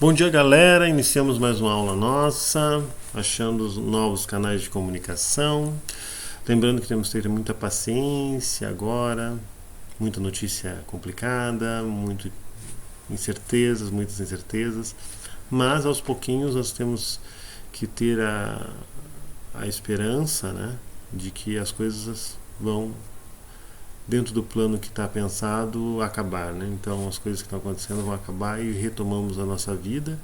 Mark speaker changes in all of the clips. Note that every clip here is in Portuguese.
Speaker 1: Bom dia, galera. Iniciamos mais uma aula nossa, achando os novos canais de comunicação. Lembrando que temos que ter muita paciência agora, muita notícia complicada, muitas incertezas, mas aos pouquinhos nós temos que ter a esperança, né, de que as coisas vão, dentro do plano que está pensado, acabar, né? Então as coisas que estão acontecendo vão acabar e retomamos a nossa vida,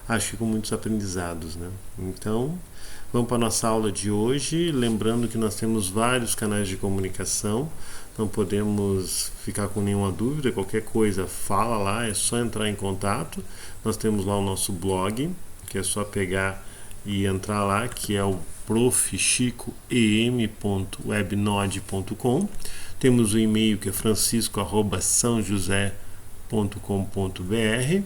Speaker 1: acho que com muitos aprendizados, né? Então vamos para a nossa aula de hoje, lembrando que nós temos vários canais de comunicação, não podemos ficar com nenhuma dúvida, qualquer coisa fala lá, é só entrar em contato. Nós temos lá o nosso blog, que é só pegar e entrar lá, que é o profchicoem.webnode.com. Temos o e-mail que é francisco@saojosé.com.br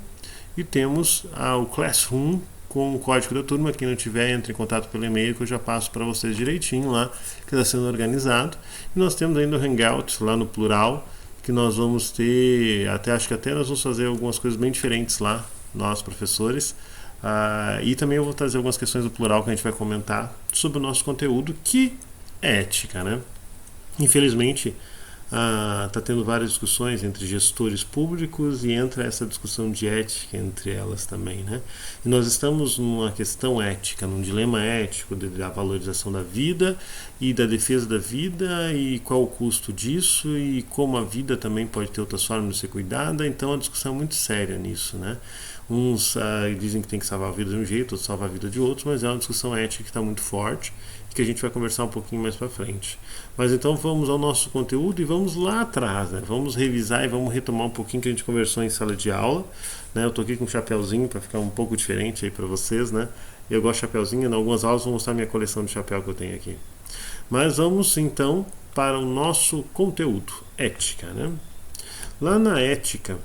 Speaker 1: e temos o Classroom com o código da turma. Quem não tiver, entre em contato pelo e-mail que eu já passo para vocês direitinho lá, que está sendo organizado. E nós temos ainda o Hangout lá no plural, que nós vamos ter, acho que até nós vamos fazer algumas coisas bem diferentes lá, nós professores. E também eu vou trazer algumas questões do plural que a gente vai comentar sobre o nosso conteúdo, que é ética, né? Infelizmente, está tendo várias discussões entre gestores públicos e entra essa discussão de ética entre elas também, né? E nós estamos numa questão ética, num dilema ético da valorização da vida e da defesa da vida e qual o custo disso e como a vida também pode ter outras formas de ser cuidada. Então a discussão é muito séria nisso, né? Uns dizem que tem que salvar a vida de um jeito, outros salvar a vida de outros, mas é uma discussão ética que está muito forte, que a gente vai conversar um pouquinho mais para frente. Mas então vamos ao nosso conteúdo e vamos lá atrás, né? Vamos revisar e vamos retomar um pouquinho que a gente conversou em sala de aula, né? Eu tô aqui com um chapéuzinho para ficar um pouco diferente aí para vocês, né? Eu gosto de chapéuzinho, em algumas aulas vou mostrar minha coleção de chapéu que eu tenho aqui. Mas vamos então para o nosso conteúdo, ética, né? Lá na ética,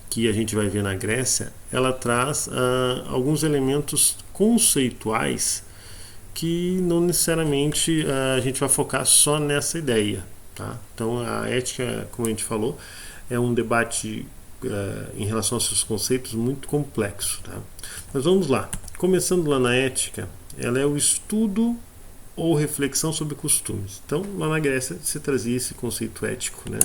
Speaker 1: que a gente vai ver na Grécia, ela traz alguns elementos conceituais que não necessariamente a gente vai focar só nessa ideia, tá? Então a ética, como a gente falou, é um debate em relação aos seus conceitos muito complexo, tá? Mas vamos lá. Começando lá na ética, ela é o estudo ou reflexão sobre costumes. Então lá na Grécia se trazia esse conceito ético, né?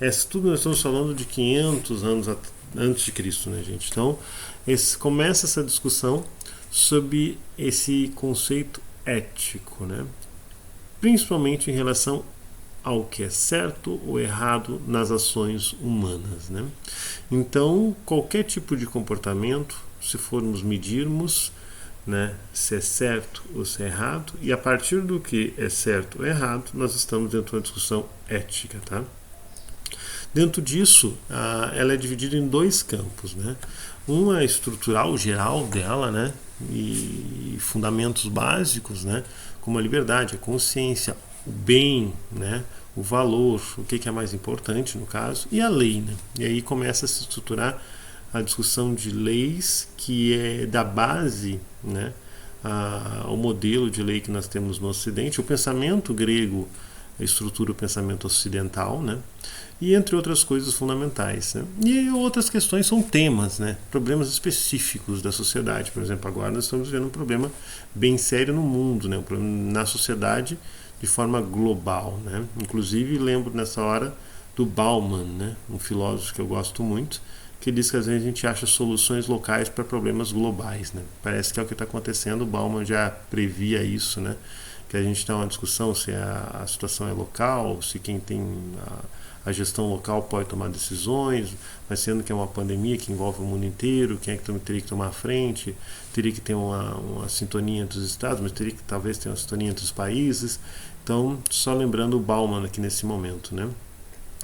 Speaker 1: Esse tudo nós estamos falando de 500 anos antes de Cristo, né, gente? Então começa essa discussão sobre esse conceito ético, né? Principalmente em relação ao que é certo ou errado nas ações humanas, né? Então, qualquer tipo de comportamento, se formos medirmos, né, se é certo ou se é errado, e a partir do que é certo ou errado, nós estamos dentro de uma discussão ética, tá? Dentro disso, ela é dividida em dois campos, né? Um é estrutural, geral dela, né? E fundamentos básicos, né? Como a liberdade, a consciência, o bem, né? O valor, o que é mais importante no caso, e a lei, né? E aí começa a se estruturar a discussão de leis, que é da base, né? Ao modelo de lei que nós temos no Ocidente. O pensamento grego estrutura o pensamento ocidental, né? E entre outras coisas fundamentais, né? E outras questões são temas, né? Problemas específicos da sociedade. Por exemplo, agora nós estamos vendo um problema bem sério no mundo, né? Um problema na sociedade de forma global, né? Inclusive lembro nessa hora do Bauman, né? Um filósofo que eu gosto muito, que diz que às vezes a gente acha soluções locais para problemas globais, né? Parece que é o que está acontecendo. O Bauman já previa isso, né? Que a gente está numa discussão se a situação é local, se quem tem a gestão local pode tomar decisões, mas sendo que é uma pandemia que envolve o mundo inteiro, quem é que teria que tomar a frente, teria que ter uma sintonia entre os estados, mas teria que talvez ter uma sintonia entre os países. Então, só lembrando o Bauman aqui nesse momento, né?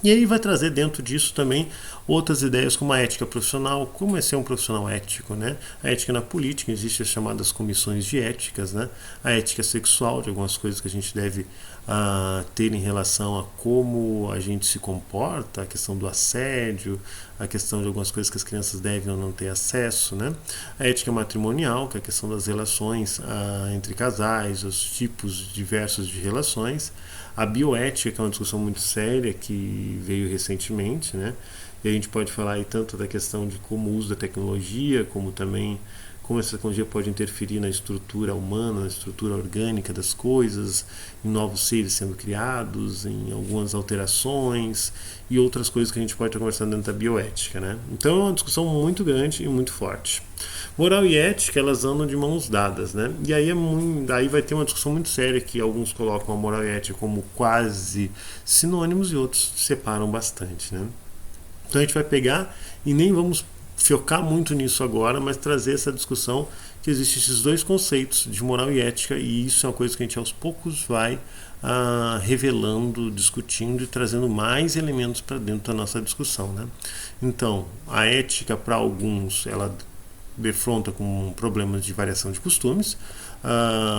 Speaker 1: E aí vai trazer dentro disso também outras ideias como a ética profissional, como é ser um profissional ético, né? A ética na política, existem as chamadas comissões de éticas, né? A ética sexual, de algumas coisas que a gente deve ter em relação a como a gente se comporta, a questão do assédio, a questão de algumas coisas que as crianças devem ou não ter acesso, né? A ética matrimonial, que é a questão das relações entre casais, os tipos diversos de relações. A bioética, que é uma discussão muito séria que veio recentemente, né? E a gente pode falar aí tanto da questão de como o uso da tecnologia, como também como essa tecnologia pode interferir na estrutura humana, na estrutura orgânica das coisas, em novos seres sendo criados, em algumas alterações e outras coisas que a gente pode estar conversando dentro da bioética, né? Então é uma discussão muito grande e muito forte. Moral e ética, elas andam de mãos dadas, né? E aí, aí vai ter uma discussão muito séria que alguns colocam a moral e a ética como quase sinônimos e outros separam bastante, né? Então a gente vai pegar e nem vamos focar muito nisso agora, mas trazer essa discussão que existem esses dois conceitos de moral e ética, e isso é uma coisa que a gente aos poucos vai revelando, discutindo e trazendo mais elementos para dentro da nossa discussão, né? Então, a ética para alguns ela defronta com problemas de variação de costumes.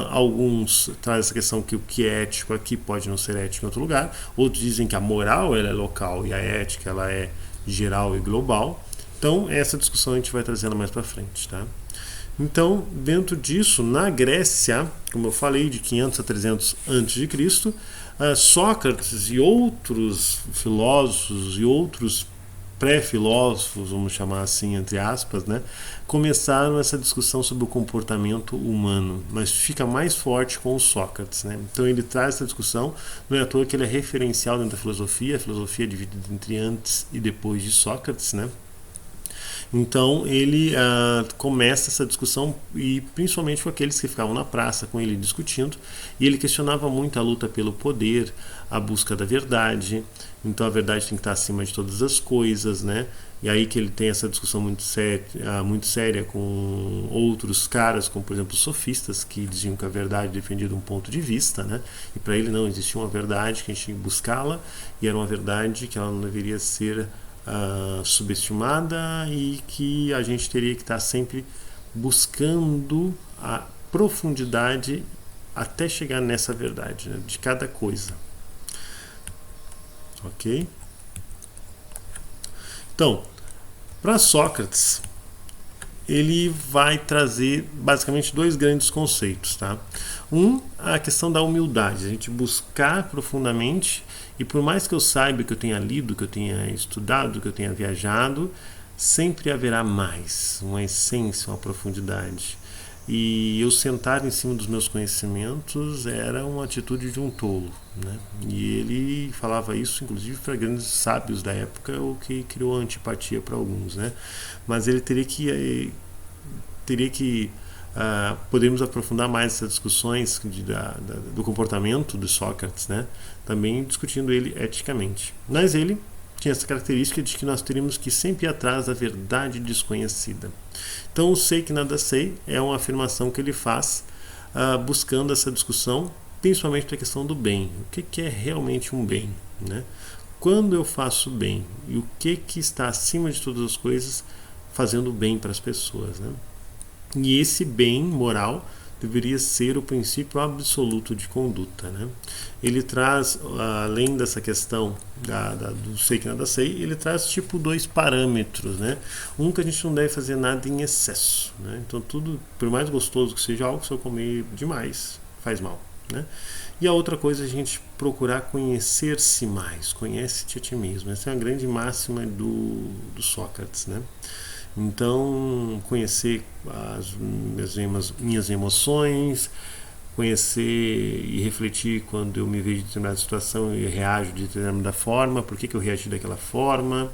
Speaker 1: Alguns trazem essa questão que o que é ético aqui pode não ser ético em outro lugar. Outros dizem que a moral ela é local e a ética ela é geral e global. Então, essa discussão a gente vai trazendo mais para frente, tá? Então, dentro disso, na Grécia, como eu falei, de 500 a 300 a.C., Sócrates e outros filósofos e outros pré-filósofos, vamos chamar assim, entre aspas, né, começaram essa discussão sobre o comportamento humano, mas fica mais forte com o Sócrates, né? Então ele traz essa discussão, não é à toa que ele é referencial dentro da filosofia, a filosofia é dividida entre antes e depois de Sócrates, né? Então ele começa essa discussão e principalmente com aqueles que ficavam na praça com ele discutindo, e ele questionava muito a luta pelo poder, a busca da verdade. Então a verdade tem que estar acima de todas as coisas, né? E aí que ele tem essa discussão muito séria com outros caras, como por exemplo os sofistas, que diziam que a verdade defendia de um ponto de vista, né? E para ele não existia uma verdade, que a gente tinha que buscá-la, e era uma verdade que ela não deveria ser subestimada e que a gente teria que estar sempre buscando a profundidade até chegar nessa verdade, né, de cada coisa. Ok? Então, para Sócrates, ele vai trazer basicamente dois grandes conceitos, tá? A questão da humildade, a gente buscar profundamente, e por mais que eu saiba, que eu tenha lido, que eu tenha estudado, que eu tenha viajado, sempre haverá mais, uma essência, uma profundidade. E eu sentar em cima dos meus conhecimentos era uma atitude de um tolo, né? E ele falava isso inclusive para grandes sábios da época, o que criou antipatia para alguns, né? Mas ele teria que podemos aprofundar mais essas discussões do comportamento de Sócrates, né? Também discutindo ele eticamente. Mas ele tinha essa característica de que nós teríamos que sempre ir atrás da verdade desconhecida. Então, o sei que nada sei é uma afirmação que ele faz buscando essa discussão, principalmente para a questão do bem. O que é realmente um bem, né? Quando eu faço bem e o que está acima de todas as coisas fazendo bem para as pessoas, né? E esse bem moral deveria ser o princípio absoluto de conduta, né? Ele traz, além dessa questão do sei que nada sei, ele traz tipo dois parâmetros, né? Que a gente não deve fazer nada em excesso, né? Então tudo, por mais gostoso que seja algo, se eu comer demais, faz mal, né? E a outra coisa é a gente procurar conhecer-se mais, conhece-te a ti mesmo. Essa é uma grande máxima do Sócrates, né? Então, conhecer as minhas emoções, conhecer e refletir quando eu me vejo em determinada situação e reajo de determinada forma, por que eu reagi daquela forma,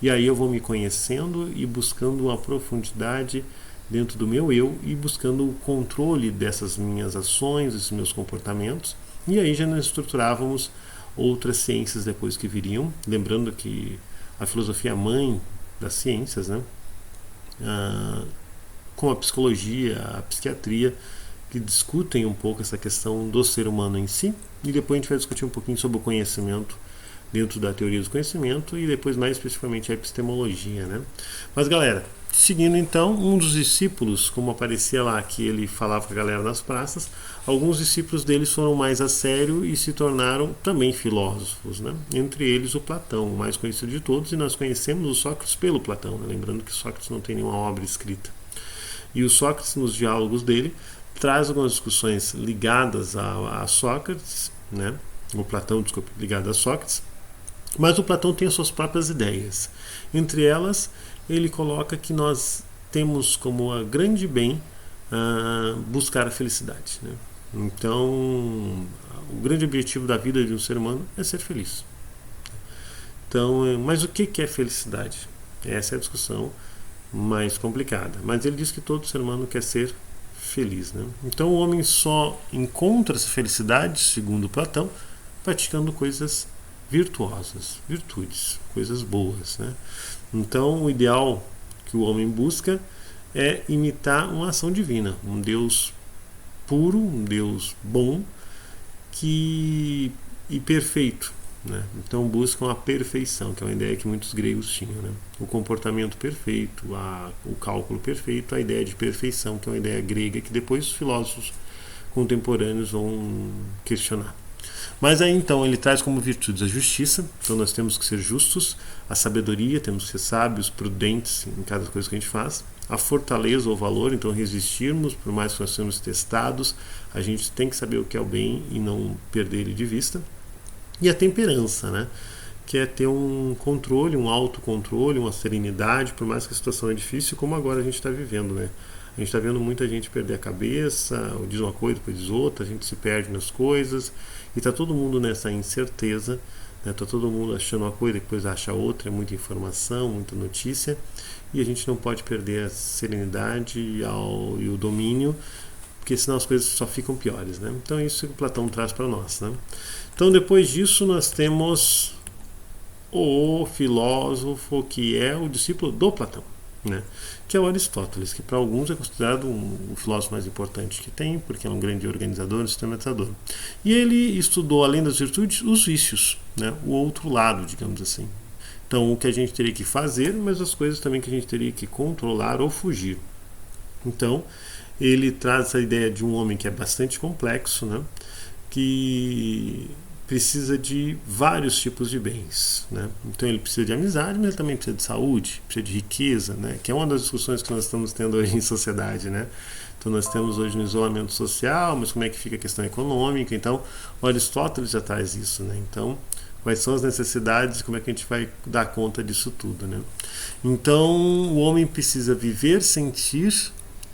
Speaker 1: e aí eu vou me conhecendo e buscando uma profundidade dentro do meu eu e buscando o controle dessas minhas ações, desses meus comportamentos, e aí já nós estruturávamos outras ciências depois que viriam, lembrando que a filosofia é a mãe das ciências, né? Com a psicologia, a psiquiatria, que discutem um pouco essa questão do ser humano em si, e depois a gente vai discutir um pouquinho sobre o conhecimento dentro da teoria do conhecimento e depois mais especificamente a epistemologia, né? Mas galera, seguindo então, um dos discípulos, como aparecia lá que ele falava com a galera nas praças, alguns discípulos deles foram mais a sério e se tornaram também filósofos, né? Entre eles o Platão, o mais conhecido de todos, e nós conhecemos o Sócrates pelo Platão, né? Lembrando que Sócrates não tem nenhuma obra escrita. E o Sócrates, nos diálogos dele, traz algumas discussões ligadas a Sócrates, né? O Platão, desculpe, ligado a Sócrates, mas o Platão tem as suas próprias ideias. Entre elas, ele coloca que nós temos como a grande bem buscar a felicidade, né? Então, o grande objetivo da vida de um ser humano é ser feliz. Então, mas o que é felicidade? Essa é a discussão mais complicada. Mas ele diz que todo ser humano quer ser feliz, né? Então, o homem só encontra essa felicidade, segundo Platão, praticando coisas virtuosas, virtudes, coisas boas, né? Então, o ideal que o homem busca é imitar uma ação divina, um Deus puro, um Deus bom e perfeito, né? Então buscam a perfeição, que é uma ideia que muitos gregos tinham, né? O comportamento perfeito, o cálculo perfeito, a ideia de perfeição, que é uma ideia grega que depois os filósofos contemporâneos vão questionar. Mas aí então ele traz como virtudes a justiça, então nós temos que ser justos, a sabedoria, temos que ser sábios, prudentes em cada coisa que a gente faz, a fortaleza ou valor, então resistirmos, por mais que nós sejamos testados, a gente tem que saber o que é o bem e não perder ele de vista, e a temperança, né? Que é ter um controle, um autocontrole, uma serenidade, por mais que a situação é difícil, como agora a gente está vivendo, né? A gente está vendo muita gente perder a cabeça, diz uma coisa, depois diz outra, a gente se perde nas coisas, e está todo mundo nessa incerteza, né? Está todo mundo achando uma coisa, depois acha outra, é muita informação, muita notícia, e a gente não pode perder a serenidade e o domínio, porque senão as coisas só ficam piores, né? Então isso que o Platão traz para nós, né? Então depois disso nós temos o filósofo que é o discípulo do Platão, né? Que é o Aristóteles, que para alguns é considerado o filósofo mais importante que tem, porque é um grande organizador e sistematizador. E ele estudou, além das virtudes, os vícios, né? O outro lado, digamos assim. Então, o que a gente teria que fazer, mas as coisas também que a gente teria que controlar ou fugir. Então, ele traz a ideia de um homem que é bastante complexo, né? Que precisa de vários tipos de bens, né? Então ele precisa de amizade, mas ele também precisa de saúde, precisa de riqueza, né? Que é uma das discussões que nós estamos tendo hoje em sociedade, né? Então nós temos hoje no isolamento social, mas como é que fica a questão econômica? Então o Aristóteles já traz isso, né? Então quais são as necessidades, como é que a gente vai dar conta disso tudo, né? Então o homem precisa viver, sentir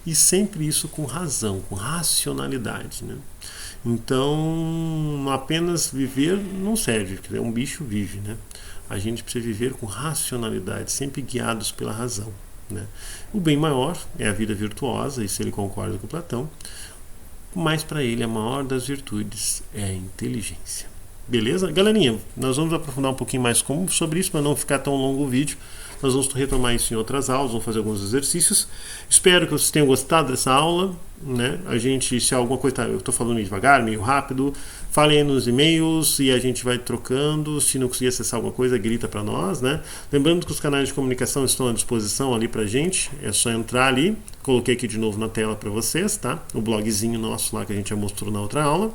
Speaker 1: e sempre isso com razão, com racionalidade, né? Então, apenas viver não serve, porque um bicho vive, né? A gente precisa viver com racionalidade, sempre guiados pela razão, né? O bem maior é a vida virtuosa, isso ele concorda com Platão, mas para ele a maior das virtudes é a inteligência. Beleza? Galerinha, nós vamos aprofundar um pouquinho mais sobre isso, para não ficar tão longo o vídeo. Nós vamos retomar isso em outras aulas, vamos fazer alguns exercícios. Espero que vocês tenham gostado dessa aula, né? A gente, se alguma coisa, eu estou falando meio devagar, meio rápido, falem aí nos e-mails e a gente vai trocando. Se não conseguir acessar alguma coisa, grita para nós, né? Lembrando que os canais de comunicação estão à disposição ali pra gente, é só entrar ali. Coloquei aqui de novo na tela para vocês, tá? O blogzinho nosso lá que a gente já mostrou na outra aula.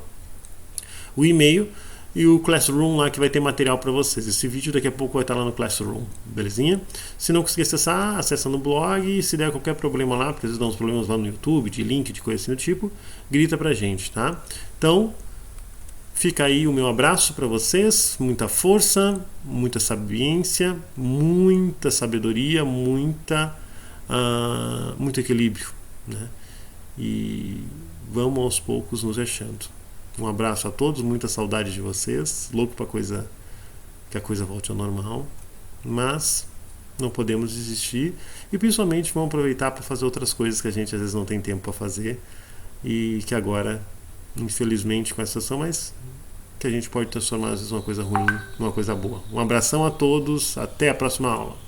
Speaker 1: O e-mail e o Classroom lá que vai ter material para vocês. Esse vídeo daqui a pouco vai estar lá no Classroom, belezinha? Se não conseguir acessar, acessa no blog, e se der qualquer problema lá, porque às vezes dá uns problemas lá no YouTube, de link, de coisa assim do tipo, grita pra gente, tá? Então, fica aí o meu abraço para vocês, muita força, muita sabiência, muita sabedoria, muito equilíbrio, né? E vamos aos poucos nos achando. Um abraço a todos, muita saudade de vocês, louco para que a coisa volte ao normal, mas não podemos desistir e principalmente vamos aproveitar para fazer outras coisas que a gente às vezes não tem tempo para fazer e que agora, infelizmente, com essa situação, mas que a gente pode transformar às vezes uma coisa ruim numa coisa boa. Um abração a todos, até a próxima aula.